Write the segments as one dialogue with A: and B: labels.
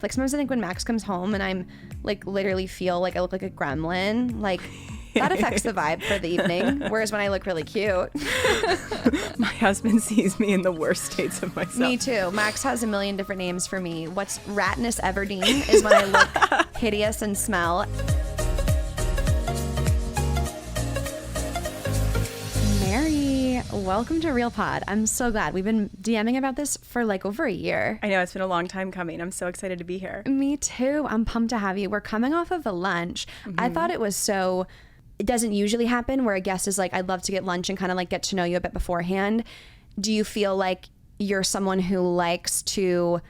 A: Like sometimes I think when Max comes home and I'm like literally feel like I look like a gremlin, like that affects the vibe for the evening. Whereas when I look really cute.
B: My husband sees me in the worst states of myself.
A: Me too. Max has a million different names for me. What's Ratness Everdeen is when I look hideous and smell. Mary, welcome to Real Pod. I'm so glad. We've been DMing about this for like over a year.
B: I know, it's been a long time coming. I'm so excited to be here.
A: Me too. I'm pumped to have you. We're coming off of a lunch. I thought it was so... It doesn't usually happen where a guest is like, I'd love to get lunch and kind of like get to know you a bit beforehand. Do you feel like you're someone who likes to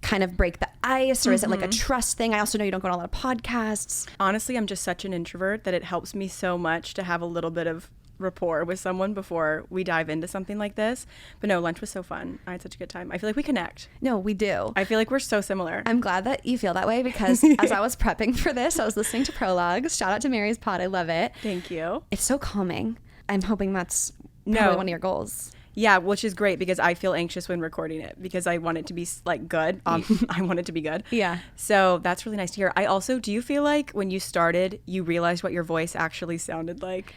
A: kind of break the ice, or is it like a trust thing? I also know you don't go on a lot of podcasts.
B: Honestly, I'm just such an introvert that it helps me so much to have a little bit of rapport with someone before we dive into something like this. But no, lunch was so fun. I had such a good time. I feel like we connect.
A: No, we do.
B: I feel like we're so similar.
A: I'm glad that you feel that way because as I was prepping for this, I was listening to prologues. Shout out to Mary's pod. I love it.
B: Thank you.
A: It's so calming. I'm hoping that's probably one of your goals.
B: Yeah, which is great because I feel anxious when recording it because I want it to be like good. I want it to be good.
A: Yeah.
B: So that's really nice to hear. do you feel like when you started, you realized what your voice actually sounded like?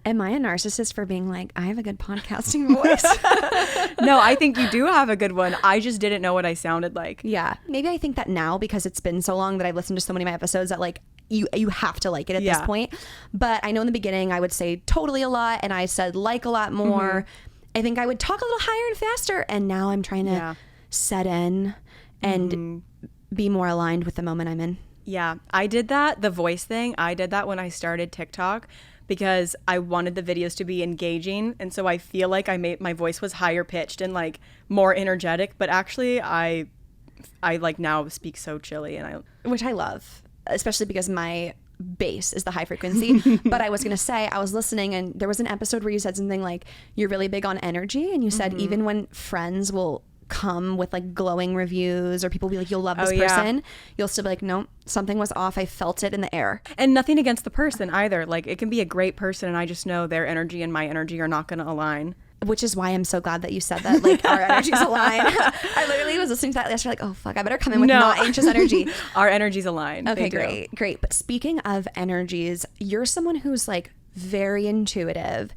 A: Am I a narcissist for being like, I have a good podcasting voice?
B: No, I think you do have a good one. I just didn't know what I sounded like.
A: Yeah. Maybe I think that now because it's been so long that I've listened to so many of my episodes that like you have to like it at this point. But I know in the beginning I would say totally a lot and I said like a lot more. I think I would talk a little higher and faster. And now I'm trying to set in and be more aligned with the moment I'm in.
B: Yeah, I did that. The voice thing, I did that when I started TikTok because I wanted the videos to be engaging. And so I feel like my voice was higher pitched and like more energetic. But actually I like now speak so chilly
A: which I love, especially because my bass is the high frequency. But I was going to say, I was listening and there was an episode where you said something like, you're really big on energy. And you said, even when friends will come with like glowing reviews or people be like, you'll love this person, you'll still be like, no, something was off. I felt it in the air.
B: And nothing against the person either. Like it can be a great person and I just know their energy and my energy are not going to align.
A: Which is why I'm so glad that you said that, like our energies align. I literally was listening to that yesterday like, oh fuck, I better come in with not anxious energy.
B: Our energies align.
A: Okay, great. But speaking of energies, you're someone who's like very intuitive.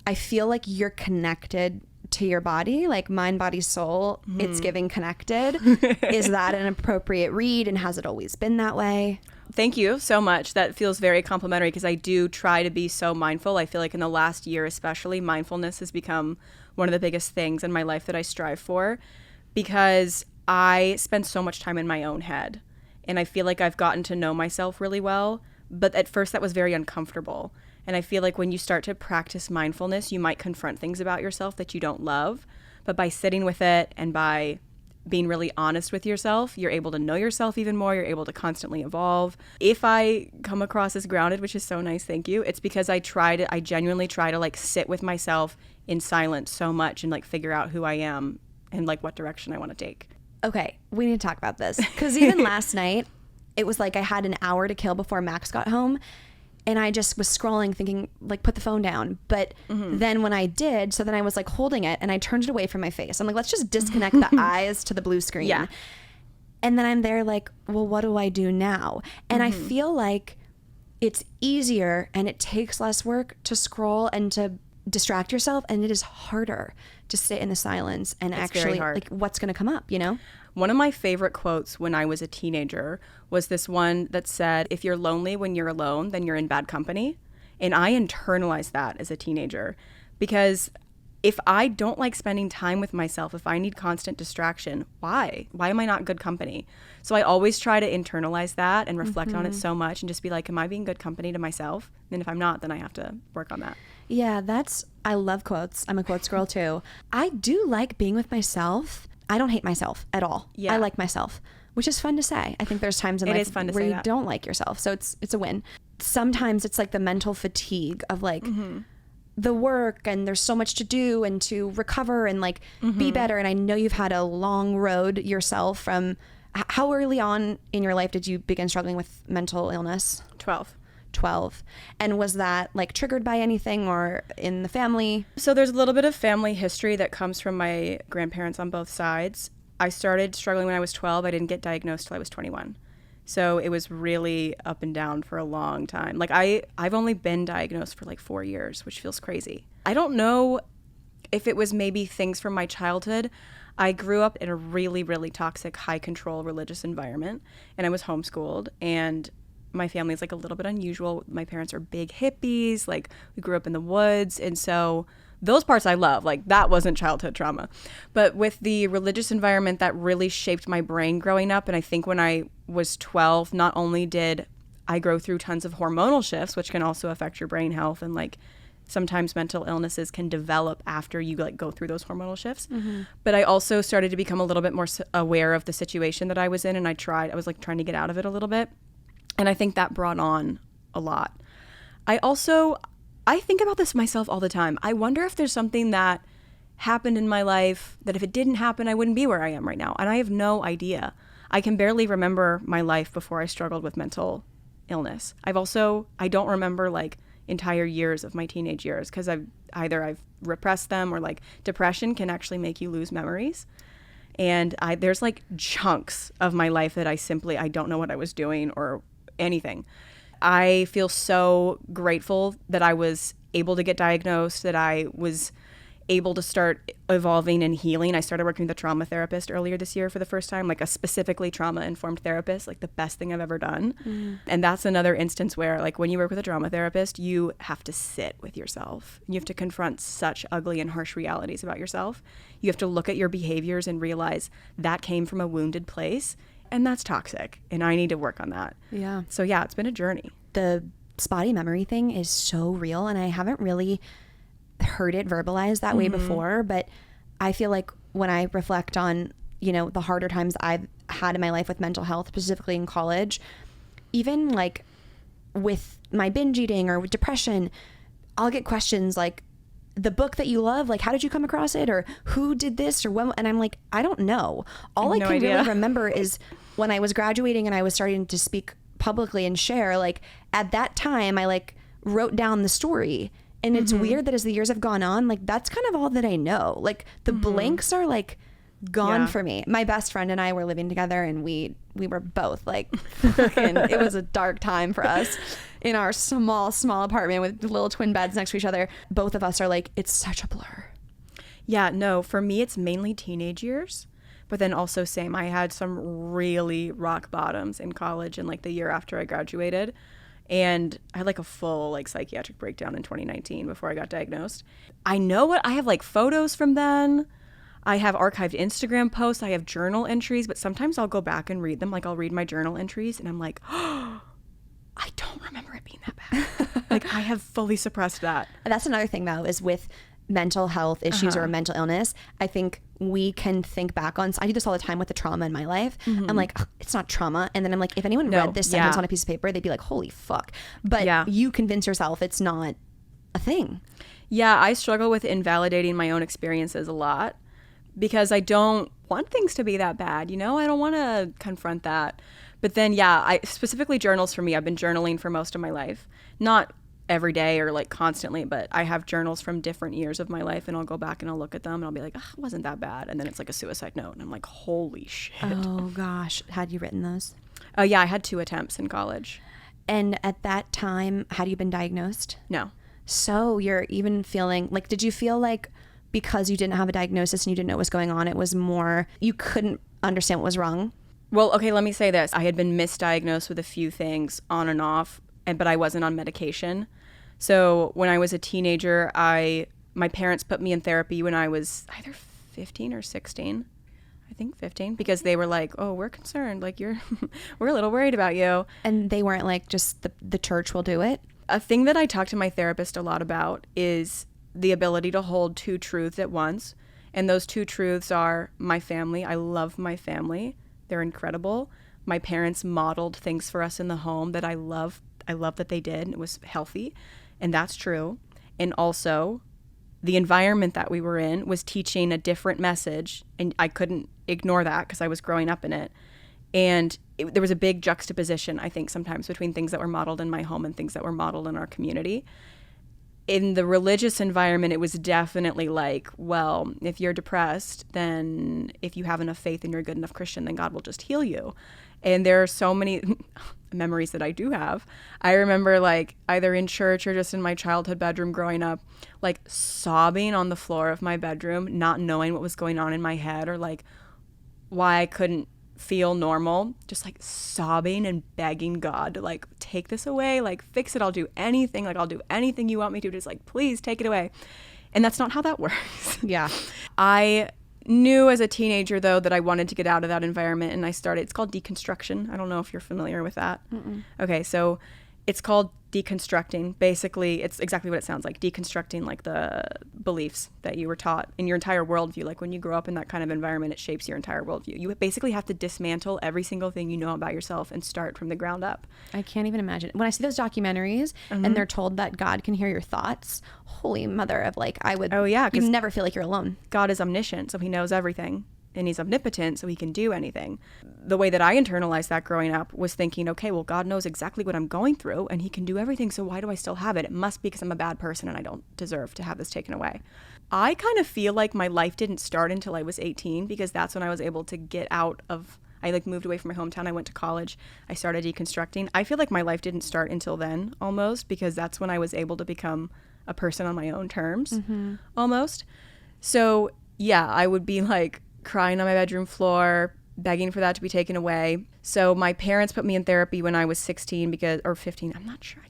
A: I feel like you're connected to your body, like mind, body, soul. It's giving connected. Is that an appropriate read and has it always been that way?
B: Thank you so much. That feels very complimentary because I do try to be so mindful. I feel like in the last year especially, mindfulness has become one of the biggest things in my life that I strive for because I spend so much time in my own head and I feel like I've gotten to know myself really well, but at first that was very uncomfortable. And I feel like when you start to practice mindfulness, you might confront things about yourself that you don't love. But by sitting with it and by being really honest with yourself, you're able to know yourself even more. You're able to constantly evolve. If I come across as grounded, which is so nice, thank you, it's because I genuinely try to like sit with myself in silence so much and like figure out who I am and like what direction I want to take.
A: Okay, we need to talk about this because even last night, it was like I had an hour to kill before Max got home. And I just was scrolling thinking like, put the phone down. But then when I did, so then I was like holding it and I turned it away from my face. I'm like, let's just disconnect the eyes to the blue screen. Yeah. And then I'm there like, well, what do I do now? And I feel like it's easier and it takes less work to scroll and to distract yourself. And it is harder to sit in the silence and actually like what's going to come up, you know?
B: One of my favorite quotes when I was a teenager was this one that said, if you're lonely when you're alone, then you're in bad company. And I internalized that as a teenager because if I don't like spending time with myself, if I need constant distraction, why? Why am I not good company? So I always try to internalize that and reflect on it so much and just be like, am I being good company to myself? And if I'm not, then I have to work on that.
A: Yeah, I love quotes. I'm a quotes girl too. I do like being with myself. I don't hate myself at all. Yeah. I like myself, which is fun to say. I think there's times in life where you don't like yourself. So it's a win. Sometimes it's like the mental fatigue of like the work and there's so much to do and to recover and like be better. And I know you've had a long road yourself from how early on in your life did you begin struggling with mental illness? 12. And was that like triggered by anything or in the family?
B: So there's a little bit of family history that comes from my grandparents on both sides. I started struggling when I was 12. I didn't get diagnosed till I was 21. So it was really up and down for a long time. Like I've only been diagnosed for like 4 years, which feels crazy. I don't know if it was maybe things from my childhood. I grew up in a really, really toxic, high control religious environment, and I was homeschooled, and my family is like a little bit unusual. My parents are big hippies. Like we grew up in the woods. And so those parts I love, like that wasn't childhood trauma. But with the religious environment, that really shaped my brain growing up. And I think when I was 12, not only did I go through tons of hormonal shifts, which can also affect your brain health, and like sometimes mental illnesses can develop after you like go through those hormonal shifts. But I also started to become a little bit more aware of the situation that I was in. And I was like trying to get out of it a little bit. And I think that brought on a lot. I think about this myself all the time. I wonder if there's something that happened in my life that if it didn't happen, I wouldn't be where I am right now. And I have no idea. I can barely remember my life before I struggled with mental illness. I don't remember like entire years of my teenage years because I've repressed them, or like depression can actually make you lose memories. And there's like chunks of my life that I don't know what I was doing or anything. I feel so grateful that I was able to get diagnosed, that I was able to start evolving and healing. I started working with a trauma therapist earlier this year for the first time, like a specifically trauma-informed therapist, like the best thing I've ever done. And that's another instance where like when you work with a trauma therapist, you have to sit with yourself. You have to confront such ugly and harsh realities about yourself. You have to look at your behaviors and realize that came from a wounded place, and that's toxic, and I need to work on that.
A: Yeah.
B: So yeah, it's been a journey.
A: The spotty memory thing is so real, and I haven't really heard it verbalized that way before, but I feel like when I reflect on, the harder times I've had in my life with mental health, specifically in college, even like with my binge eating or with depression, I'll get questions like, the book that you love, like how did you come across it, or who did this, or when? And I'm like, I don't know. All I can really remember is when I was graduating and I was starting to speak publicly and share, like at that time I like wrote down the story. And it's weird that as the years have gone on, like that's kind of all that I know. Like the blanks are like gone for me. My best friend and I were living together, and we were both like fucking, it was a dark time for us in our small apartment with little twin beds next to each other. Both of us are like, it's such a blur.
B: Yeah, no, for me it's mainly teenage years, but then also same, I had some really rock bottoms in college and like the year after I graduated. And I had like a full like psychiatric breakdown in 2019 before I got diagnosed. I have like photos from then. I have archived Instagram posts. I have journal entries, but sometimes I'll go back and read them. Like I'll read my journal entries and I'm like, oh, I don't remember it being that bad. Like I have fully suppressed that.
A: That's another thing though, is with mental health issues or mental illness, I think we can think back on, I do this all the time with the trauma in my life. I'm like, it's not trauma. And then I'm like, if anyone read this sentence on a piece of paper, they'd be like, holy fuck. But you convince yourself it's not a thing.
B: Yeah, I struggle with invalidating my own experiences a lot because I don't want things to be that bad. I don't want to confront that. But then, I specifically journals for me. I've been journaling for most of my life. Not every day or like constantly, but I have journals from different years of my life, and I'll go back and I'll look at them and I'll be like, it wasn't that bad. And then it's like a suicide note and I'm like, holy shit.
A: Oh gosh. Had you written those?
B: Yeah, I had 2 attempts in college.
A: And at that time, had you been diagnosed?
B: No.
A: So you're even feeling like, did you feel like because you didn't have a diagnosis and you didn't know what was going on, it was more, you couldn't understand what was wrong?
B: Well, okay, let me say this. I had been misdiagnosed with a few things on and off, but I wasn't on medication. So when I was a teenager, my parents put me in therapy when I was either 15 or 16. I think 15, because they were like, oh, we're concerned. Like we're a little worried about you.
A: And they weren't like, just the church will do it?
B: A thing that I talk to my therapist a lot about is the ability to hold 2 truths at once. And those 2 truths are my family. I love my family. They're incredible. My parents modeled things for us in the home that I love. I love that they did. It was healthy. And that's true. And also, the environment that we were in was teaching a different message. And I couldn't ignore that because I was growing up in it. And there was a big juxtaposition, I think, sometimes between things that were modeled in my home and things that were modeled in our community. in the religious environment, it was definitely like, well, if you're depressed, then if you have enough faith and you're a good enough Christian, then God will just heal you. And there are so many memories that I do have. I remember like either in church or just in my childhood bedroom growing up, like sobbing on the floor of my bedroom, not knowing what was going on in my head or like why I couldn't feel normal, just like sobbing and begging God to like take this away, like fix it. I'll do anything. Like I'll do anything you want me to, just like, please take it away. And that's not how that works.
A: Yeah.
B: I knew as a teenager though that I wanted to get out of that environment, and I started, it's called deconstruction. I don't know if you're familiar with that. Mm-mm. Okay. So it's called deconstructing. Basically, it's exactly what it sounds like, deconstructing like the beliefs that you were taught in your entire worldview. Like when you grow up in that kind of environment, it shapes your entire worldview. You basically have to dismantle every single thing you know about yourself and start from the ground up.
A: I can't even imagine. When I see those documentaries and they're told that God can hear your thoughts, holy mother of like, I would, you never feel like you're alone.
B: God is omniscient, so he knows everything. And he's omnipotent, so he can do anything. The way that I internalized that growing up was thinking, okay, well, God knows exactly what I'm going through and he can do everything, so why do I still have it? It must be because I'm a bad person and I don't deserve to have this taken away. I kind of feel like my life didn't start until I was 18, because that's when I was able to get out of, I like moved away from my hometown. I went to college. I started deconstructing. I feel like my life didn't start until then almost, because that's when I was able to become a person on my own terms almost. So yeah, I would be like crying on my bedroom floor, begging for that to be taken away. So my parents put me in therapy when I was 16 or 15. I'm not sure.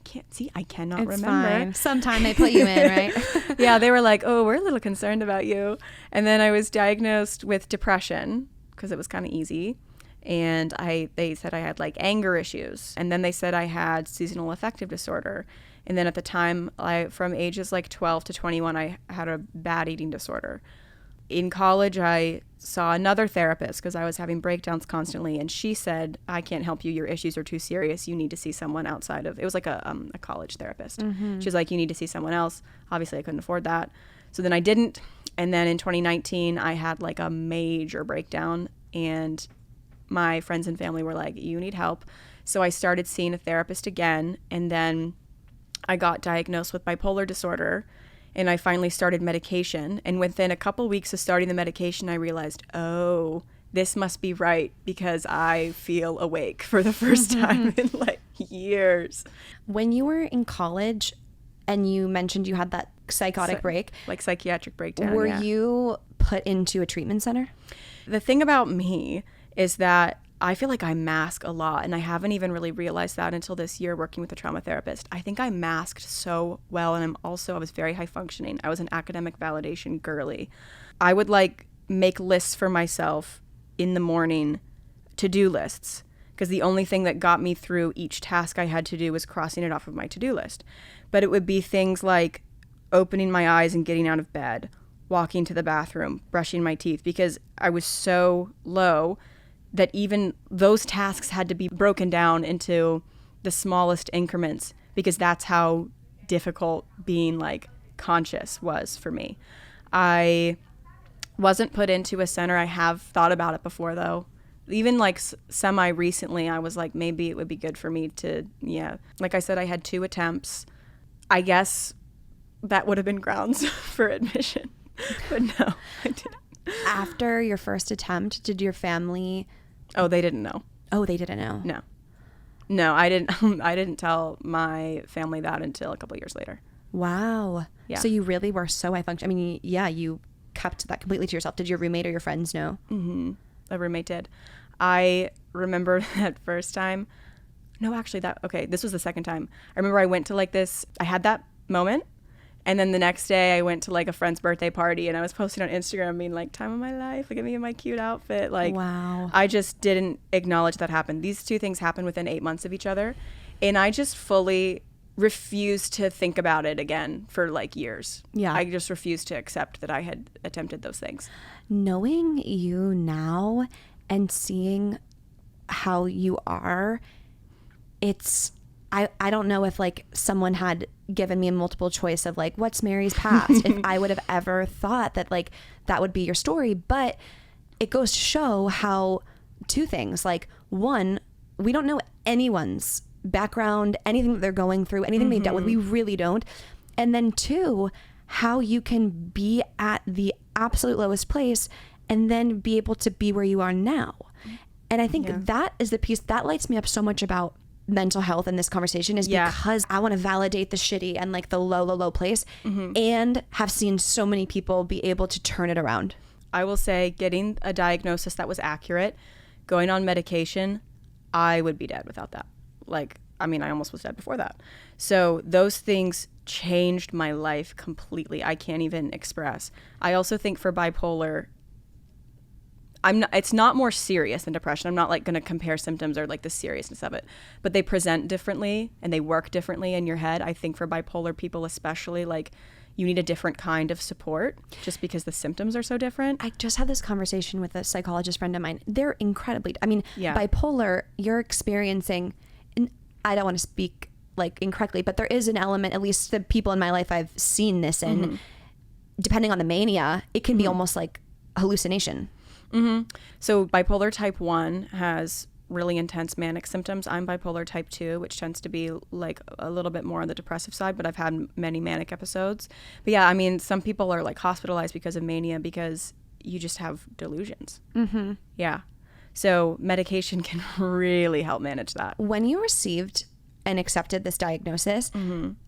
B: I cannot remember.
A: Fine. Sometime they put you in, right?
B: Yeah, they were like, oh, we're a little concerned about you. And then I was diagnosed with depression because it was kind of easy. And they said I had like anger issues. And then they said I had seasonal affective disorder. And then at the time, from ages like 12 to 21, I had a bad eating disorder. In college, I saw another therapist because I was having breakdowns constantly, and she said, I can't help you. Your issues are too serious. You need to see someone outside of, it was like a college therapist. She was like, you need to see someone else. Obviously, I couldn't afford that. So then I didn't. And then in 2019, I had like a major breakdown, and my friends and family were like, you need help. So I started seeing a therapist again, and then I got diagnosed with bipolar disorder. And I finally started medication. And within a couple weeks of starting the medication, I realized, oh, this must be right, because I feel awake for the first time in like years.
A: When you were in college and you mentioned you had that psychotic break.
B: Like psychiatric breakdown,
A: Were you put into a treatment center?
B: The thing about me is that I feel like I mask a lot, and I haven't even really realized that until this year working with a trauma therapist. I think I masked so well, and I was very high functioning. I was an academic validation girly. I would like make lists for myself in the morning, to-do lists, because the only thing that got me through each task I had to do was crossing it off of my to-do list. But it would be things like opening my eyes and getting out of bed, walking to the bathroom, brushing my teeth, because I was so low that even those tasks had to be broken down into the smallest increments, because that's how difficult being like conscious was for me. I wasn't put into a center. I have thought about it before though. Even like semi recently, I was like, maybe it would be good for me to, like I said, I had 2 attempts. I guess that would have been grounds for admission, but no, I didn't.
A: After your first attempt, did your family...
B: Oh, they didn't know.
A: Oh, they didn't know.
B: No, I didn't. I didn't tell my family that until a couple of years later.
A: Wow.
B: Yeah.
A: So you really were so high function. I mean, you kept that completely to yourself. Did your roommate or your friends know?
B: Mm-hmm. A roommate did. I remember that first time. No, actually, this was the second time. I remember I went to like this. I had that moment. And then the next day I went to like a friend's birthday party, and I was posting on Instagram being like, time of my life, look at me in my cute outfit. Like, wow. I just didn't acknowledge that happened. These 2 things happened within 8 months of each other. And I just fully refused to think about it again for like years. Yeah. I just refused to accept that I had attempted those things.
A: Knowing you now and seeing how you are, I don't know if like someone had given me a multiple choice of like, what's Mary's past, if I would have ever thought that like that would be your story. But it goes to show how 2 things, like, one, we don't know anyone's background, anything that they're going through, anything they've dealt with. We really don't. And then 2, how you can be at the absolute lowest place and then be able to be where you are now. And I think that is the piece that lights me up so much about mental health in this conversation, is because I want to validate the shitty and like the low place, and have seen so many people be able to turn it around.
B: I will say, getting a diagnosis that was accurate, going on medication, I would be dead without that. Like, I mean, I almost was dead before that. So those things changed my life completely. I can't even express. I also think for bipolar, it's not more serious than depression. I'm not like going to compare symptoms or like the seriousness of it, but they present differently and they work differently in your head. I think for bipolar people especially, like, you need a different kind of support just because the symptoms are so different.
A: I just had this conversation with a psychologist friend of mine. They're incredibly, bipolar, you're experiencing, and I don't want to speak like incorrectly, but there is an element, at least the people in my life I've seen this in, depending on the mania, it can be almost like a hallucination.
B: So bipolar type 1 has really intense manic symptoms. I'm bipolar type 2, which tends to be like a little bit more on the depressive side, but I've had many manic episodes. But yeah, I mean, some people are like hospitalized because of mania because you just have delusions. Yeah. So medication can really help manage that.
A: When you received and accepted this diagnosis,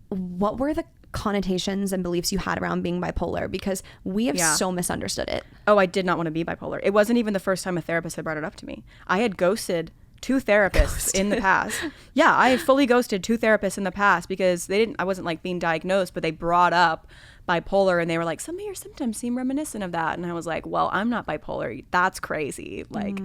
A: what were the connotations and beliefs you had around being bipolar? Because we have so misunderstood it.
B: Oh, I did not want to be bipolar. It wasn't even the first time a therapist had brought it up to me. I had ghosted 2 therapists in the past. Yeah, I had fully ghosted 2 therapists in the past because I wasn't like being diagnosed, but they brought up bipolar and they were like, some of your symptoms seem reminiscent of that. And I was like, well, I'm not bipolar. That's crazy. Like,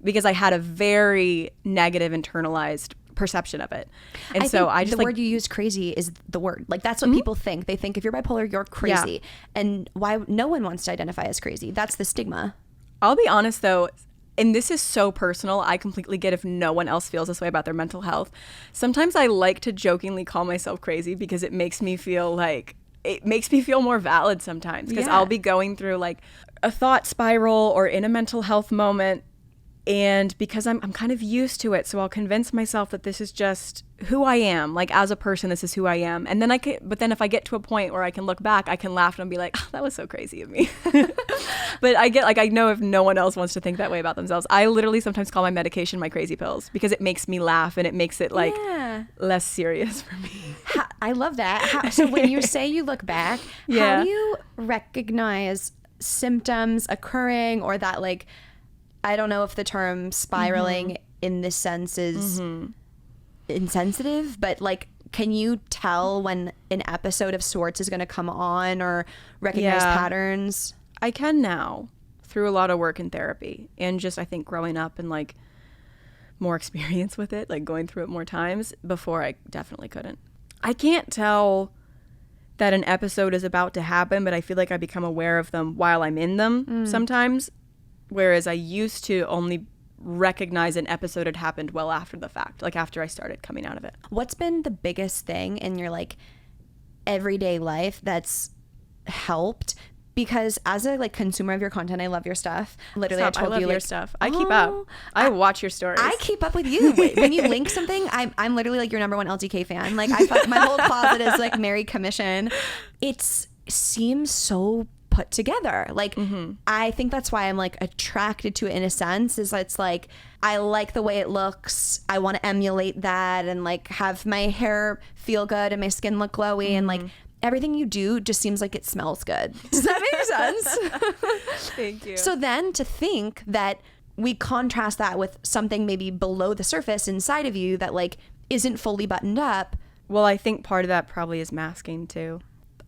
B: because I had a very negative internalized perception of it. And I just
A: the word you use, crazy, is the word. Like, that's what people think. They think if you're bipolar, you're crazy. And why no one wants to identify as crazy. That's the stigma.
B: I'll be honest though, and this is so personal, I completely get if no one else feels this way about their mental health. Sometimes I like to jokingly call myself crazy because it makes me feel more valid sometimes, because I'll be going through like a thought spiral or in a mental health moment, and because I'm kind of used to it, so I'll convince myself that this is just who I am. Like, as a person, this is who I am. And then but then if I get to a point where I can look back, I can laugh and be like, oh, that was so crazy of me. But I know if no one else wants to think that way about themselves. I literally sometimes call my medication my crazy pills because it makes me laugh and it makes it like less serious for me.
A: I love that. So when you say you look back, how do you recognize symptoms occurring, or that, like, I don't know if the term spiraling in this sense is insensitive, but like, can you tell when an episode of sorts is going to come on, or recognize patterns?
B: I can now, through a lot of work in therapy and just, I think, growing up and like more experience with it, like going through it more times. Before, I definitely couldn't. I can't tell that an episode is about to happen, but I feel like I become aware of them while I'm in them sometimes. Whereas I used to only recognize an episode had happened well after the fact, like after I started coming out of it.
A: What's been the biggest thing in your like everyday life that's helped? Because as a like consumer of your content, I love your stuff. Literally, I
B: love
A: you
B: your stuff. I keep up. I watch your stories.
A: I keep up with you. When you link something, I'm literally like your number one LTK fan. Like, my whole closet is like Mary Commission. It seems so put together. Like, I think that's why I'm like attracted to it in a sense, is it's like, I like the way it looks. I want to emulate that and like have my hair feel good and my skin look glowy, and like everything you do just seems like it smells good. Does that make sense?
B: Thank you.
A: So then to think that we contrast that with something maybe below the surface inside of you that like isn't fully buttoned up.
B: Well, I think part of that probably is masking too.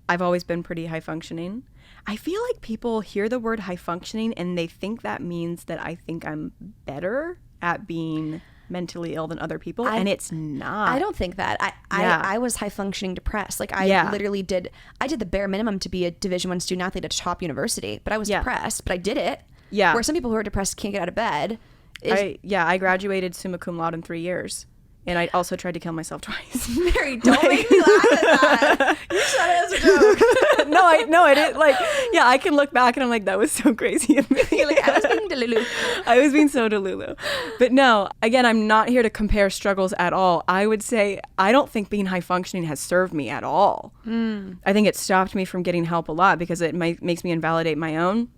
B: I've always been pretty high functioning. I feel like people hear the word high functioning and they think that means that I think I'm better at being mentally ill than other people, and it's not.
A: I don't think that. I was high functioning depressed. Like, I literally did the bare minimum to be a Division I student athlete at a top university, but I was depressed, but I did it. Yeah. Where some people who are depressed can't get out of bed.
B: I graduated summa cum laude in 3 years. And I also tried to kill myself twice.
A: Mary, don't make me laugh at that. You said it as a joke.
B: No, I didn't. Like, yeah, I can look back and I'm like, that was so crazy of me.
A: Like, I was being Delulu.
B: I was being so Delulu. But no, again, I'm not here to compare struggles at all. I would say I don't think being high functioning has served me at all. I think it stopped me from getting help a lot because it makes me invalidate my own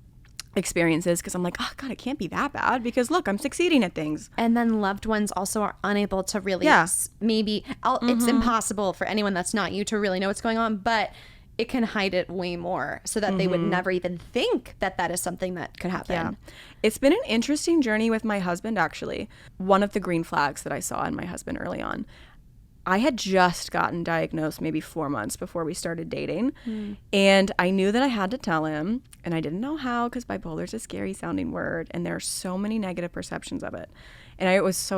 B: experiences, because I'm like, oh God, it can't be that bad because look, I'm succeeding at things.
A: And then loved ones also are unable to really maybe it's impossible for anyone that's not you to really know what's going on, but it can hide it way more so that they would never even think that that is something that could happen.
B: Yeah. It's been an interesting journey with my husband, actually. One of the green flags that I saw in my husband early on, I had just gotten diagnosed maybe 4 months before we started dating. And I knew that I had to tell him, and I didn't know how, because bipolar is a scary sounding word and there are so many negative perceptions of it. And I was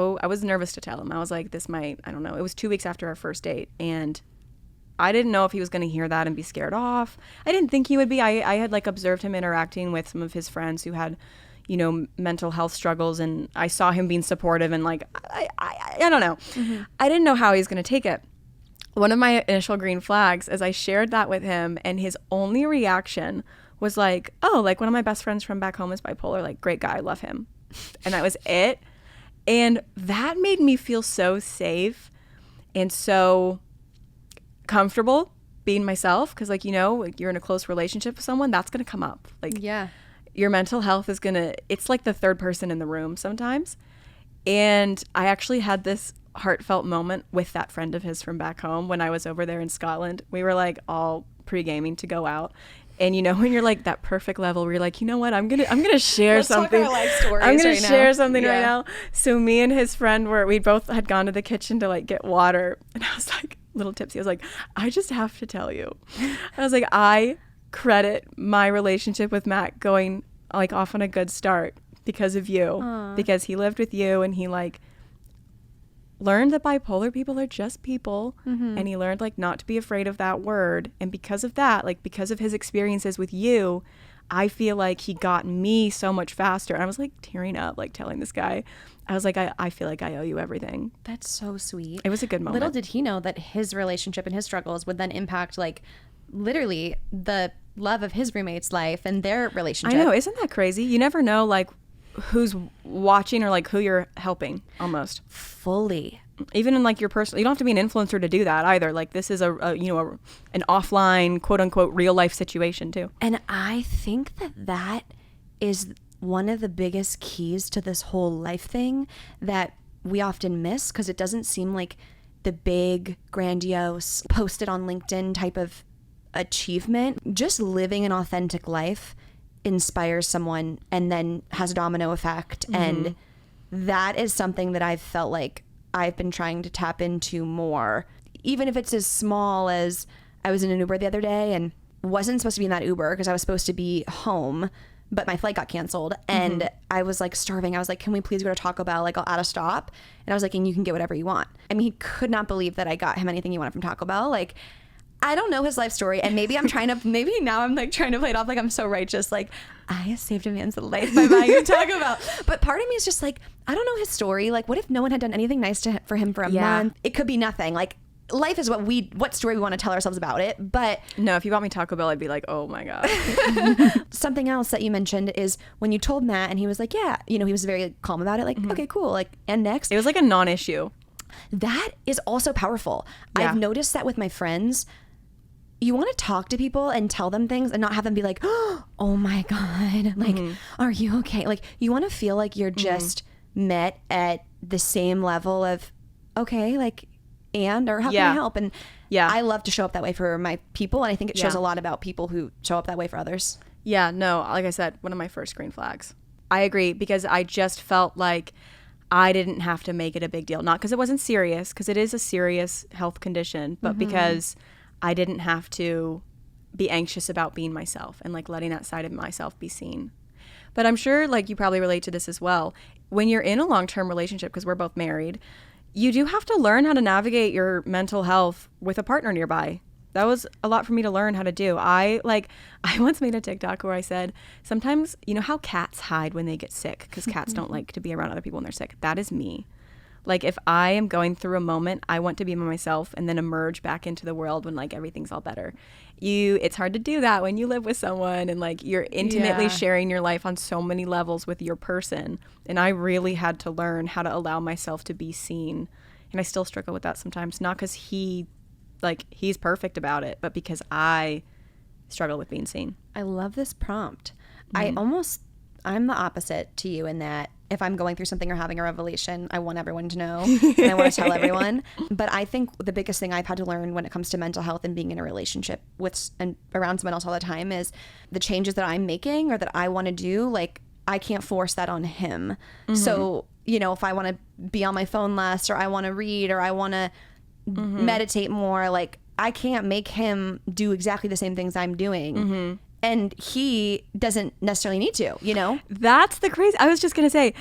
B: nervous to tell him. I was like, I don't know. It was 2 weeks after our first date, and I didn't know if he was going to hear that and be scared off. I didn't think he would be. I had like observed him interacting with some of his friends who had, you know, mental health struggles, and I saw him being supportive, and like, I don't know. I didn't know how he was going to take it. One of my initial green flags is I shared that with him, and his only reaction was like, oh, like one of my best friends from back home is bipolar, like great guy, I love him. And that was it. And that made me feel so safe and so comfortable being myself, because like, you know, like you're in a close relationship with someone, that's going to come up. Like, yeah, your mental health is it's like the third person in the room sometimes. And I actually had this heartfelt moment with that friend of his from back home when I was over there in Scotland. We were like all pre-gaming to go out. And you know, when you're like that perfect level where you're like, you know what, I'm gonna share something.
A: Talk our life stories
B: I'm gonna
A: right
B: share
A: now.
B: something right now. So me and his friend we both had gone to the kitchen to like get water, and I was like little tipsy. I was like, I just have to tell you. I was like, I credit my relationship with Matt going like off on a good start because of you. Aww. Because he lived with you, and he like learned that bipolar people are just people, and he learned like not to be afraid of that word. And because of that, like because of his experiences with you, I feel like he got me so much faster. And I was like tearing up, like telling this guy, I was like, I feel like I owe you everything.
A: That's so sweet.
B: It was a good moment.
A: Little did he know that his relationship and his struggles would then impact like literally the love of his roommate's life and their relationship.
B: I know, isn't that crazy? You never know like who's watching or like who you're helping almost.
A: Fully.
B: Even in like your personal, you don't have to be an influencer to do that either. Like this is an offline quote unquote real life situation too.
A: And I think that is one of the biggest keys to this whole life thing that we often miss, because it doesn't seem like the big grandiose posted on LinkedIn type of achievement. Just living an authentic life inspires someone and then has a domino effect. And that is something that I've felt like I've been trying to tap into more, even if it's as small as I was in an Uber the other day and wasn't supposed to be in that Uber because I was supposed to be home, but my flight got canceled and I was like starving. I was like, can we please go to Taco Bell? Like I'll add a stop. And I was like, and you can get whatever you want. I mean, he could not believe that I got him anything he wanted from Taco Bell. Like, I don't know his life story, and maybe now I'm like trying to play it off like I'm so righteous, like I saved a man's life by buying him Taco Bell. But part of me is just like, I don't know his story. Like, what if no one had done anything nice for him for a month? It could be nothing. Like, life is what story we want to tell ourselves about it. But
B: no, if you bought me Taco Bell, I'd be like, oh my God.
A: Something else that you mentioned is when you told Matt, and he was like, yeah, you know, he was very calm about it. Like, okay, cool. Like, and next,
B: it was like a non-issue.
A: That is also powerful. Yeah. I've noticed that with my friends. You want to talk to people and tell them things and not have them be like, oh my God, like, are you okay? Like, you want to feel like you're just met at the same level of, okay, like, or how can I help? And I love to show up that way for my people. And I think it shows a lot about people who show up that way for others.
B: Yeah, no, like I said, one of my first green flags. I agree, because I just felt like I didn't have to make it a big deal. Not because it wasn't serious, because it is a serious health condition, but because I didn't have to be anxious about being myself and like letting that side of myself be seen. But I'm sure like you probably relate to this as well. When you're in a long-term relationship, because we're both married, you do have to learn how to navigate your mental health with a partner nearby. That was a lot for me to learn how to do. I once made a TikTok where I said, sometimes, you know how cats hide when they get sick because cats don't like to be around other people when they're sick? That is me. Like if I am going through a moment, I want to be myself and then emerge back into the world when like everything's all better. It's hard to do that when you live with someone and like you're intimately sharing your life on so many levels with your person. And I really had to learn how to allow myself to be seen. And I still struggle with that sometimes, not because he's perfect about it, but because I struggle with being seen.
A: I love this prompt. I'm the opposite to you in that if I'm going through something or having a revelation, I want everyone to know and I want to tell everyone. But I think the biggest thing I've had to learn when it comes to mental health and being in a relationship with and around someone else all the time is the changes that I'm making or that I want to do, like I can't force that on him. Mm-hmm. So, you know, if I want to be on my phone less or I want to read or I want to meditate more, like I can't make him do exactly the same things I'm doing. Mm-hmm. And he doesn't necessarily need to, you know?
B: That's the crazy. I was just going to say,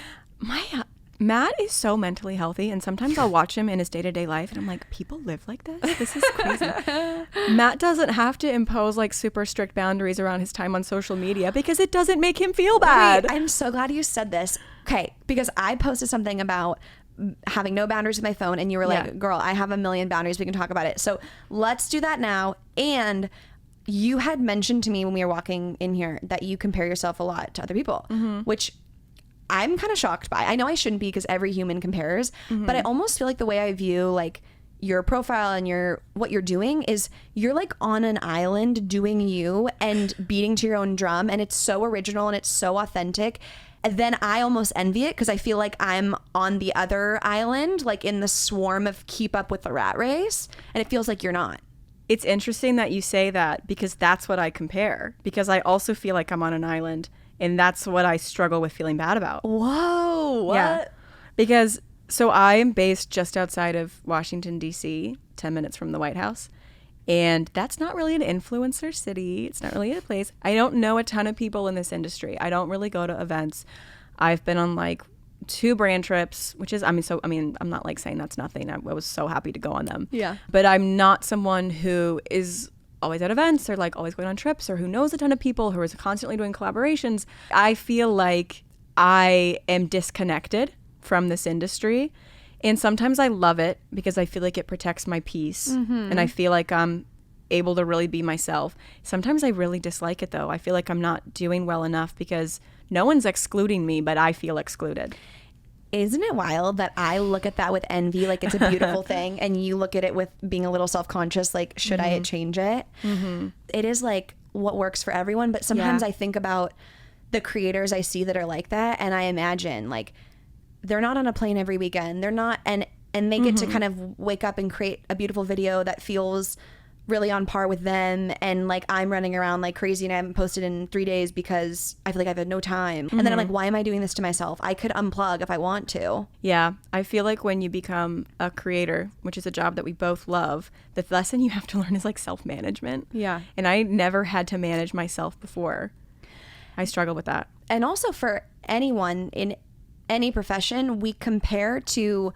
B: Matt is so mentally healthy. And sometimes I'll watch him in his day-to-day life. And I'm like, people live like this? This is crazy. Matt doesn't have to impose like super strict boundaries around his time on social media because it doesn't make him feel bad.
A: Wait, I'm so glad you said this. Okay, because I posted something about having no boundaries with my phone. And you were like, girl, I have a million boundaries. We can talk about it. So let's do that now. And you had mentioned to me when we were walking in here that you compare yourself a lot to other people, which I'm kind of shocked by. I know I shouldn't be because every human compares, but I almost feel like the way I view like your profile and what you're doing is you're like on an island doing you and beating to your own drum, and it's so original and it's so authentic. And then I almost envy it because I feel like I'm on the other island, like in the swarm of keep up with the rat race, and it feels like you're not.
B: It's interesting that you say that because that's what I compare, because I also feel like I'm on an island and that's what I struggle with feeling bad about.
A: Whoa, what? Yeah.
B: Because so I am based just outside of Washington, D.C., 10 minutes from the White House. And that's not really an influencer city. It's not really a place. I don't know a ton of people in this industry. I don't really go to events. I've been on like 2 brand trips, which is, I'm not like saying that's nothing. I was so happy to go on them.
A: Yeah.
B: But I'm not someone who is always at events or like always going on trips or who knows a ton of people, who is constantly doing collaborations. I feel like I am disconnected from this industry. And sometimes I love it because I feel like it protects my peace and I feel like I'm able to really be myself. Sometimes I really dislike it though. I feel like I'm not doing well enough because no one's excluding me, but I feel excluded.
A: Isn't it wild that I look at that with envy, like it's a beautiful thing, and you look at it with being a little self-conscious, like, should I change it? It is like what works for everyone, but sometimes I think about the creators I see that are like that, and I imagine, like, they're not on a plane every weekend. They're not, and they get to kind of wake up and create a beautiful video that feels really on par with them, and like I'm running around like crazy and I haven't posted in 3 days because I feel like I've had no time. And then I'm like, why am I doing this to myself? I could unplug if I want to.
B: Yeah, I feel like when you become a creator, which is a job that we both love, the lesson you have to learn is like self-management.
A: Yeah.
B: And I never had to manage myself before. I struggle with that.
A: And also for anyone in any profession, we compare to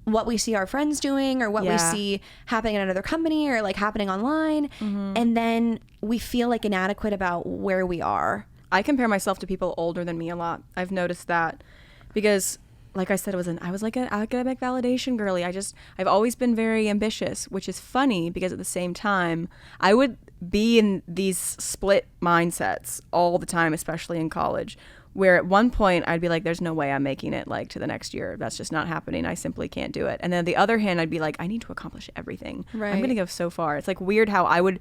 A: what we see our friends doing or what we see happening in another company or like happening online. And then we feel like inadequate about where we are.
B: I compare myself to people older than me a lot. I've noticed that because like I said, I was like an academic validation girly. I've always been very ambitious, which is funny because at the same time, I would be in these split mindsets all the time, especially in college, where at one point I'd be like, there's no way I'm making it like to the next year. That's just not happening. I simply can't do it. And then on the other hand, I'd be like, I need to accomplish everything. Right. I'm going to go so far. It's like weird how I would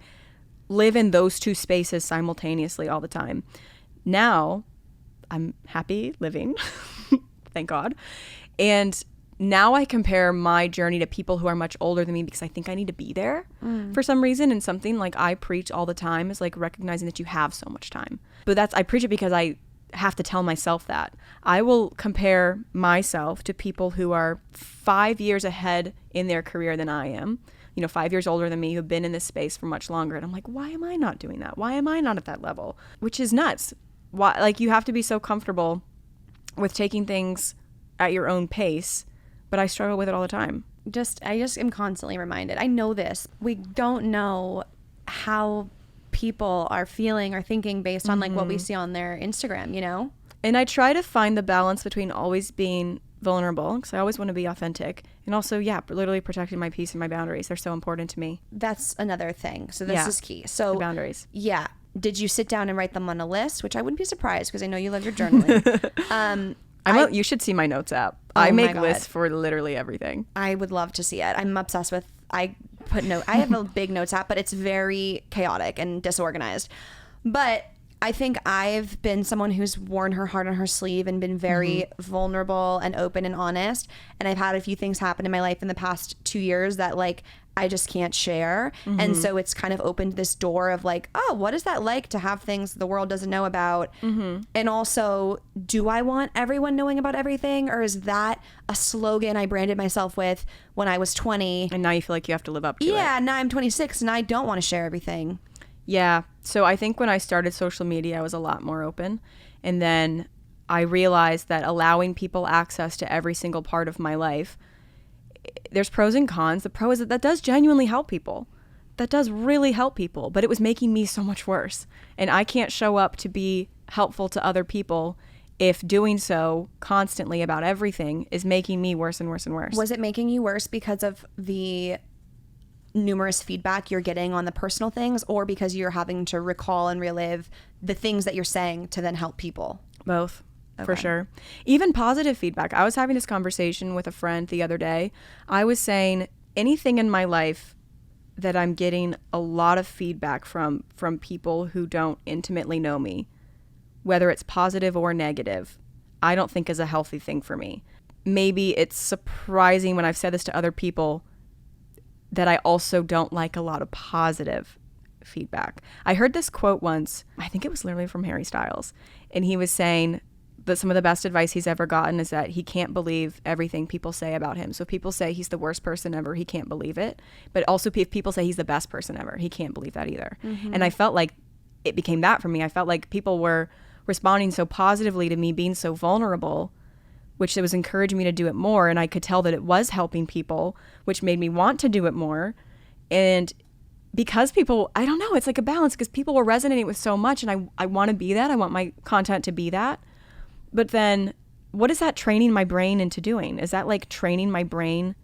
B: live in those two spaces simultaneously all the time. Now I'm happy living, thank God. And now I compare my journey to people who are much older than me because I think I need to be there for some reason. And something like I preach all the time is like recognizing that you have so much time. But I preach it because I have to tell myself that. I will compare myself to people who are 5 years ahead in their career than I am, 5 years older than me, who've been in this space for much longer. And I'm like, why am I not doing that? Why am I not at that level? Which is nuts. Why? Like, you have to be so comfortable with taking things at your own pace, but I struggle with it all the time.
A: I just am constantly reminded. I know this. We don't know how people are feeling or thinking based on like what we see on their Instagram,
B: And I try to find the balance between always being vulnerable because I always want to be authentic. And also, literally protecting my peace and my boundaries. They're so important to me.
A: That's another thing. So this is key. So
B: the boundaries.
A: Yeah. Did you sit down and write them on a list? Which I wouldn't be surprised because I know you love your journaling.
B: You should see my notes app. I make lists for literally everything.
A: I would love to see it. I'm obsessed with, I have a big notes app, but it's very chaotic and disorganized. But I think I've been someone who's worn her heart on her sleeve and been very vulnerable and open and honest. And I've had a few things happen in my life in the past 2 years that like I just can't share. And so it's kind of opened this door of like, oh, what is that like to have things the world doesn't know about? And also, do I want everyone knowing about everything? Or is that a slogan I branded myself with when I was 20?
B: And now you feel like you have to live up to it.
A: Yeah, now I'm 26 and I don't want to share everything.
B: Yeah. So I think when I started social media, I was a lot more open. And then I realized that allowing people access to every single part of my life, there's pros and cons. The pro is that does genuinely help people. That does really help people. But it was making me so much worse. And I can't show up to be helpful to other people if doing so constantly about everything is making me worse and worse and worse.
A: Was it making you worse because of the numerous feedback you're getting on the personal things, or because you're having to recall and relive the things that you're saying to then help people?
B: Both. Okay. For sure. Even positive feedback. I was having this conversation with a friend the other day. I was saying anything in my life that I'm getting a lot of feedback from people who don't intimately know me, whether it's positive or negative, I don't think is a healthy thing for me. Maybe it's surprising when I've said this to other people that I also don't like a lot of positive feedback. I heard this quote once, I think it was literally from Harry Styles, and he was saying that some of the best advice he's ever gotten is that he can't believe everything people say about him. So if people say he's the worst person ever, he can't believe it. But also if people say he's the best person ever, he can't believe that either. And I felt like it became that for me. I felt like people were responding so positively to me being so vulnerable, which it was encouraging me to do it more. And I could tell that it was helping people, which made me want to do it more. And because people, I don't know, it's like a balance because people were resonating with so much and I want to be that. I want my content to be that. But then what is that training my brain into doing? Is that like training my brain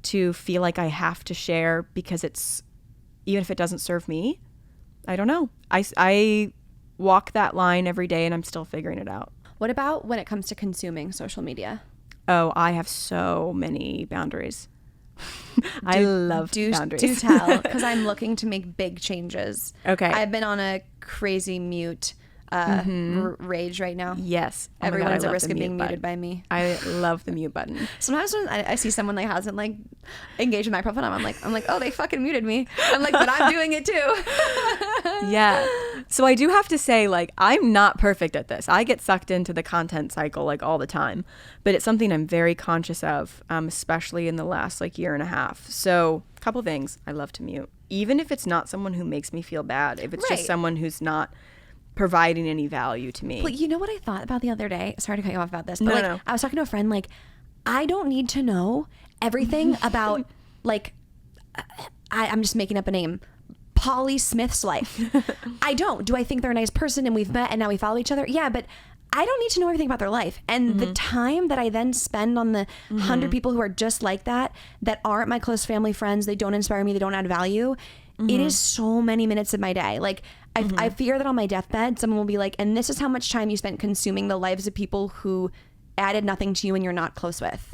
B: to feel like I have to share because it's, even if it doesn't serve me? I don't know. I walk that line every day and I'm still figuring it out.
A: What about when it comes to consuming social media?
B: Oh, I have so many boundaries. I love boundaries.
A: Do tell, because I'm looking to make big changes.
B: Okay.
A: I've been on a crazy mute rage right now.
B: Yes.
A: Oh everyone's at risk of being muted by me.
B: I love the mute button.
A: Sometimes when I see someone like hasn't like engaged with my profile, I'm like, oh, they fucking muted me. I'm like, but I'm doing it too.
B: Yeah. So I do have to say, like, I'm not perfect at this. I get sucked into the content cycle like all the time, but it's something I'm very conscious of, especially in the last like year and a half. So a couple things. I love to mute, even if it's not someone who makes me feel bad. If it's just someone who's not providing any value to me.
A: Well, you know what I thought about the other day? Sorry to cut you off about this, but I was talking to a friend, like, I don't need to know everything about, like, I'm just making up a name, Polly Smith's life. I don't. Do I think they're a nice person and we've met and now we follow each other? Yeah, but I don't need to know everything about their life. And the time that I then spend on the 100 people who are just like that aren't my close family friends, they don't inspire me, they don't add value, it is so many minutes of my day. Like, I fear that on my deathbed, someone will be like, and this is how much time you spent consuming the lives of people who added nothing to you and you're not close with.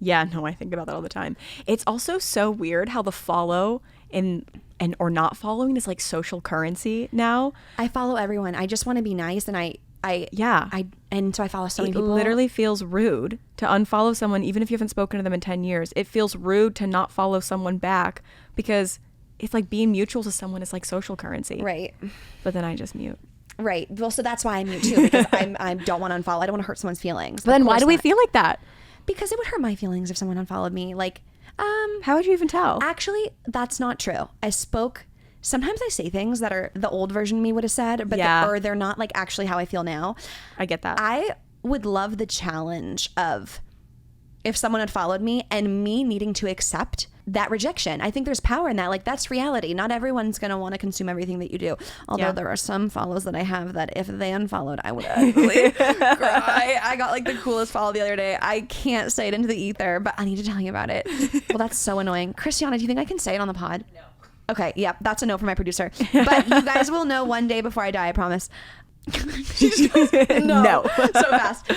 B: Yeah, no, I think about that all the time. It's also so weird how the follow and or not following is like social currency now.
A: I follow everyone. I just want to be nice, and and so I follow so many people.
B: It literally feels rude to unfollow someone even if you haven't spoken to them in 10 years. It feels rude to not follow someone back because it's like being mutual to someone is like social currency.
A: Right.
B: But then I just mute.
A: Right. Well, so that's why I mute too, because I don't want to unfollow. I don't want to hurt someone's feelings.
B: But then why do we feel like that?
A: Because it would hurt my feelings if someone unfollowed me. Like,
B: how would you even tell?
A: Actually, that's not true. Sometimes I say things that are the old version of me would have said, but or they're not like actually how I feel now.
B: I get that.
A: I would love the challenge of if someone had followed me and me needing to accept that rejection. I think there's power in that. Like, that's reality. Not everyone's going to want to consume everything that you do. Although there are some follows that I have that if they unfollowed, I would actually cry. I got like the coolest follow the other day. I can't say it into the ether, but I need to tell you about it. Well, that's so annoying. Christiana, do you think I can say it on the pod? No. Okay. Yeah, that's a no for my producer. But you guys will know one day before I die, I promise. No. So fast.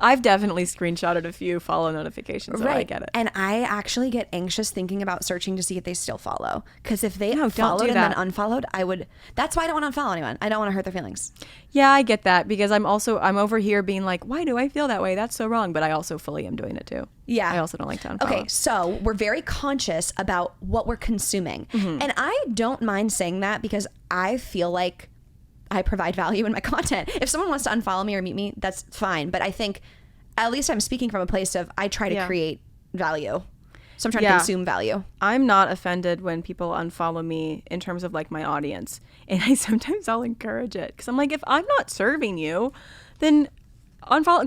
B: I've definitely screenshotted a few follow notifications, so I get it.
A: And I actually get anxious thinking about searching to see if they still follow. Because if they followed and then unfollowed, I would. That's why I don't want to unfollow anyone. I don't want to hurt their feelings.
B: Yeah, I get that, because I'm over here being like, why do I feel that way? That's so wrong. But I also fully am doing it too.
A: Yeah.
B: I also don't like to unfollow.
A: Okay, so we're very conscious about what we're consuming. Mm-hmm. And I don't mind saying that because I feel like I provide value in my content. If someone wants to unfollow me or mute me, that's fine. But I think at least I'm speaking from a place of I try to create value. So I'm trying to consume value.
B: I'm not offended when people unfollow me in terms of like my audience. And I'll encourage it. Because I'm like, if I'm not serving you, then unfollow,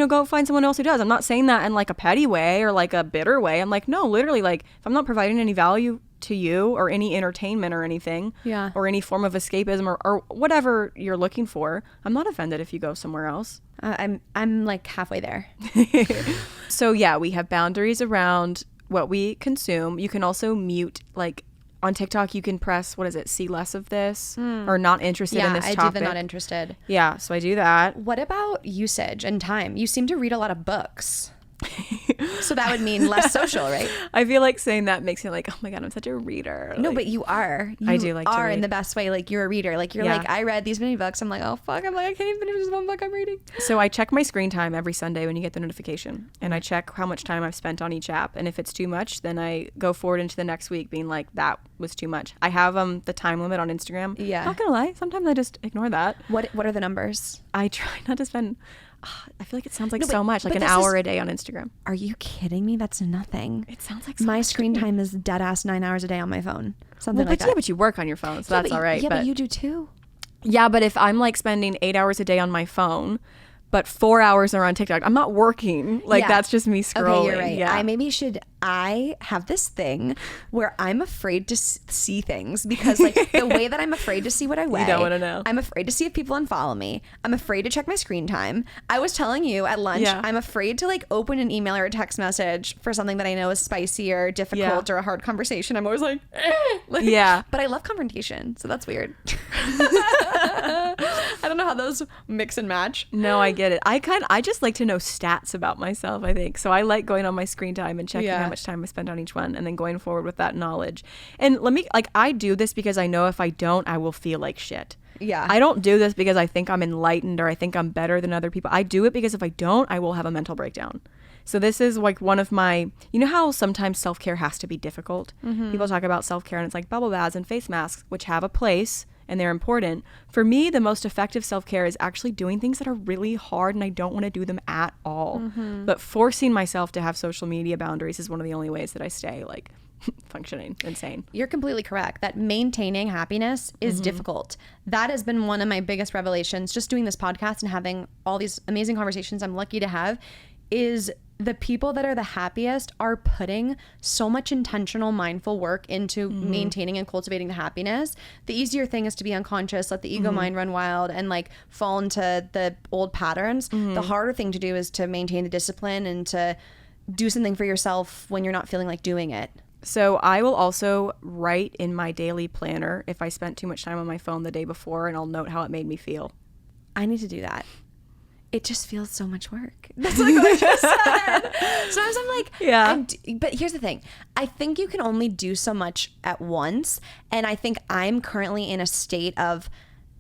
B: go find someone else who does. I'm not saying that in like a petty way or like a bitter way. I'm like, no, literally, like if I'm not providing any value to you or any entertainment or anything, or any form of escapism or whatever you're looking for, I'm not offended if you go somewhere else.
A: I'm like halfway there.
B: So yeah, we have boundaries around what we consume. You can also mute, like on TikTok, you can press, see less of this or not interested in this topic.
A: Yeah, I do the not interested.
B: Yeah, so I do that.
A: What about usage and time? You seem to read a lot of books. So that would mean less social, right?
B: I feel like saying that makes me like, oh my God, I'm such a reader.
A: No, but you are.
B: I do like to read.
A: In the best way. Like you're a reader. Like you're like, I read these many books. I'm like, oh fuck. I'm like, I can't even finish this one book I'm reading.
B: So I check my screen time every Sunday when you get the notification. And I check how much time I've spent on each app. And if it's too much, then I go forward into the next week being like, that was too much. I have the time limit on Instagram.
A: Yeah.
B: Not gonna lie. Sometimes I just ignore that.
A: What are the numbers?
B: I try not to spend... I feel like it sounds like so much, like an hour a day on Instagram.
A: Are you kidding me? That's nothing.
B: It sounds like so
A: my screen time is dead ass 9 hours a day on my phone. Something like that.
B: Yeah, but you work on your phone, so that's all right.
A: Yeah, but you do too.
B: Yeah, but if I'm like spending 8 hours a day on my phone, but 4 hours are on TikTok, I'm not working. Like that's just me scrolling.
A: Okay, you're right.
B: Yeah.
A: I have this thing where I'm afraid to see things because like the way that I'm afraid to see what I weigh.
B: You don't want to know.
A: I'm afraid to see if people unfollow me. I'm afraid to check my screen time. I was telling you at lunch, I'm afraid to like open an email or a text message for something that I know is spicy or difficult or a hard conversation. I'm always like, but I love confrontation. So that's weird. I don't know how those mix and match.
B: No, I get it. I just like to know stats about myself, I think. So I like going on my screen time and checking how much time I spend on each one and then going forward with that knowledge. And I do this because I know if I don't, I will feel like shit.
A: Yeah.
B: I don't do this because I think I'm enlightened or I think I'm better than other people. I do it because if I don't, I will have a mental breakdown. So this is like one of my, you know how sometimes self-care has to be difficult? Mm-hmm. People talk about self-care and it's like bubble baths and face masks, which have a place and they're important. For me, the most effective self-care is actually doing things that are really hard and I don't want to do them at all. Mm-hmm. But forcing myself to have social media boundaries is one of the only ways that I stay like functioning and sane.
A: You're completely correct that maintaining happiness is difficult. That has been one of my biggest revelations just doing this podcast and having all these amazing conversations I'm lucky to have is the people that are the happiest are putting so much intentional, mindful work into maintaining and cultivating the happiness. The easier thing is to be unconscious, let the ego mind run wild and like fall into the old patterns. The harder thing to do is to maintain the discipline and to do something for yourself when you're not feeling like doing it.
B: So I will also write in my daily planner if I spent too much time on my phone the day before and I'll note how it made me feel.
A: I need to do that. It just feels so much work. That's like what I just said. Sometimes I'm like, but here's the thing. I think you can only do so much at once. And I think I'm currently in a state of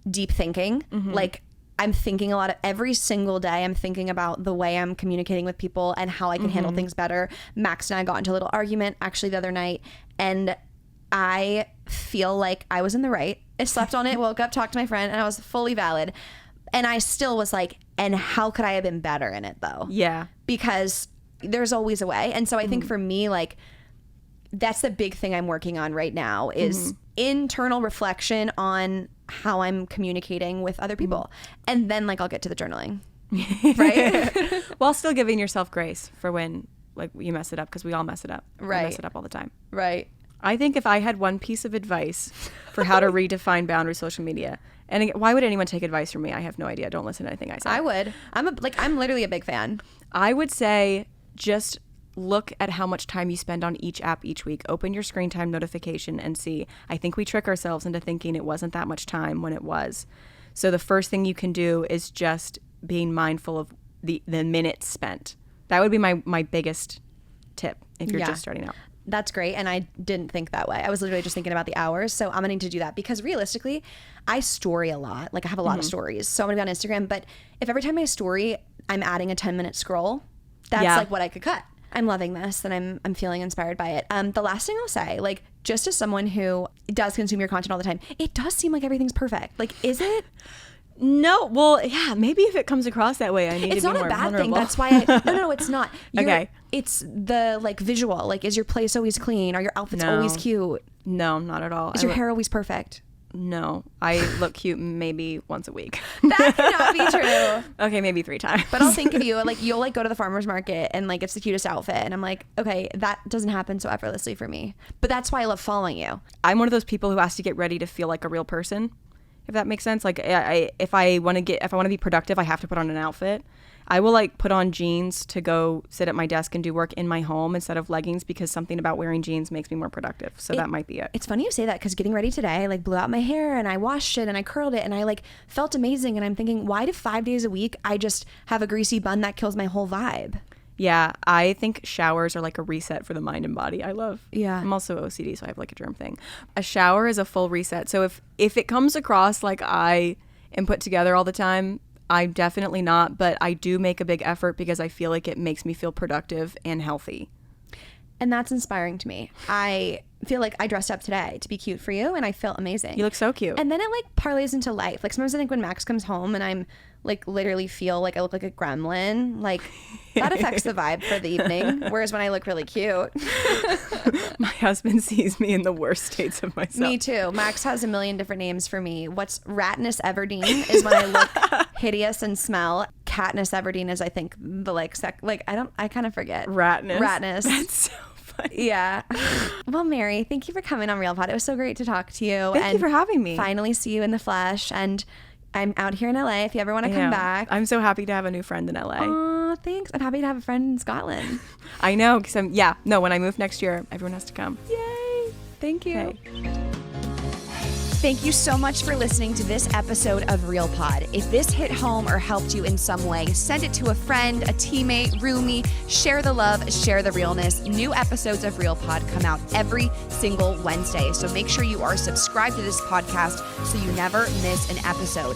A: deep thinking. Like I'm thinking a lot of every single day. I'm thinking about the way I'm communicating with people and how I can handle things better. Max and I got into a little argument actually the other night. And I feel like I was in the right. I slept on it, woke up, talked to my friend, and I was fully valid. And I still was like, and how could I have been better in it though? Yeah. Because there's always a way. And so I think for me, like, that's the big thing I'm working on right now is internal reflection on how I'm communicating with other people. And then like, I'll get to the journaling. right?
B: While still giving yourself grace for when like you mess it up, because we all mess it up.
A: Right.
B: We mess it up all the time.
A: Right.
B: I think if I had one piece of advice for how to redefine boundary social media, and again, why would anyone take advice from me? I have no idea. Don't listen to anything I say.
A: I would. I'm literally a big fan.
B: I would say just look at how much time you spend on each app each week. Open your screen time notification and see. I think we trick ourselves into thinking it wasn't that much time when it was. So the first thing you can do is just being mindful of the minutes spent. That would be my biggest tip if you're just starting out.
A: That's great. And I didn't think that way. I was literally just thinking about the hours. So I'm going to need to do that because realistically, I story a lot. Like I have a lot of stories. So I'm going to be on Instagram. But if every time I story, I'm adding a 10-minute scroll, that's like what I could cut. I'm loving this and I'm feeling inspired by it. The last thing I'll say, like just as someone who does consume your content all the time, it does seem like everything's perfect. Like, is it?
B: No, well, yeah, maybe if it comes across that way, I need
A: it's
B: to be more
A: vulnerable. It's not a bad
B: vulnerable.
A: thing. That's why no, it's not.
B: Okay.
A: It's the like visual. Like, is your place always clean? Are your outfits always cute?
B: No, not at all.
A: Is your hair always perfect?
B: No, I look cute maybe once a week.
A: That cannot be true.
B: Okay, maybe 3 times.
A: But I'll think of you, like you'll like go to the farmer's market and like it's the cutest outfit. And I'm like, okay, that doesn't happen so effortlessly for me. But that's why I love following you.
B: I'm one of those people who has to get ready to feel like a real person. If that makes sense. Like if I want to be productive, I have to put on an outfit. I will like put on jeans to go sit at my desk and do work in my home instead of leggings because something about wearing jeans makes me more productive. So that might be it.
A: It's funny you say that because getting ready today, I like blew out my hair and I washed it and I curled it and I like felt amazing. And I'm thinking, why do 5 days a week I just have a greasy bun that kills my whole vibe?
B: Yeah, I think showers are like a reset for the mind and body. I'm also OCD, so I have like a germ thing. A shower is a full reset. So if it comes across like I am put together all the time, I'm definitely not, but I do make a big effort because I feel like it makes me feel productive and healthy.
A: And that's inspiring to me. I feel like I dressed up today to be cute for you and I felt amazing.
B: You look so cute.
A: And then it like parlays into life. Like sometimes I think when Max comes home and I'm like literally feel like I look like a gremlin, like that affects the vibe for the evening. Whereas when I look really cute.
B: My husband sees me in the worst states of myself.
A: Me too. Max has a million different names for me. What's Ratness Everdeen is when I look hideous and smell. Katniss Everdeen is I think the like I kind of forget. Ratness.
B: That's so funny.
A: Yeah. Well, Mary, thank you for coming on Real Pod. It was so great to talk to you.
B: Thank you for having me.
A: Finally see you in the flesh. And I'm out here in LA if you ever want to come back.
B: I'm so happy to have a new friend in LA.
A: Aw, thanks. I'm happy to have a friend in Scotland.
B: I know, because when I move next year, everyone has to come.
A: Yay. Thank you.
B: Okay.
A: Thank you so much for listening to this episode of Real Pod. If this hit home or helped you in some way, send it to a friend, a teammate, roomie. Share the love, share the realness. New episodes of Real Pod come out every single Wednesday. So make sure you are subscribed to this podcast so you never miss an episode.